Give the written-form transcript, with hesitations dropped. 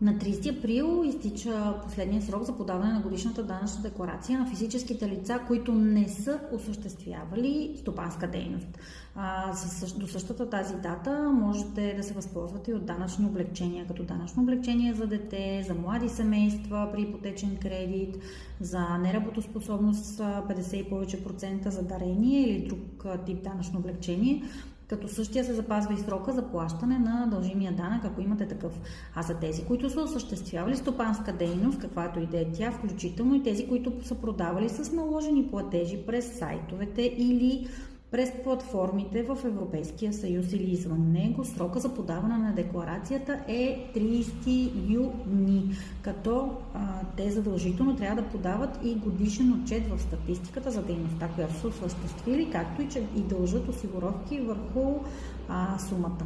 На 30 април изтича последния срок за подаване на годишната данъчна декларация на физическите лица, които не са осъществявали стопанска дейност. До същата тази дата можете да се възползвате и от данъчни облекчения, като данъчно облекчение за дете, за млади семейства при ипотечен кредит, за неработоспособност 50 и повече процента, за дарение или друг тип данъчно облекчение, като същия се запазва и срока за плащане на дължимия данък, ако имате такъв. А за тези, които са осъществявали стопанска дейност, каквато и да е тя, включително и тези, които са продавали с наложени платежи през сайтовете или през платформите в Европейския съюз или извън него, срока за подаване на декларацията е 30 юни, като те задължително трябва да подават и годишен отчет в статистиката за дейността, която са осъществили, както и че и дължат осигуровки върху сумата.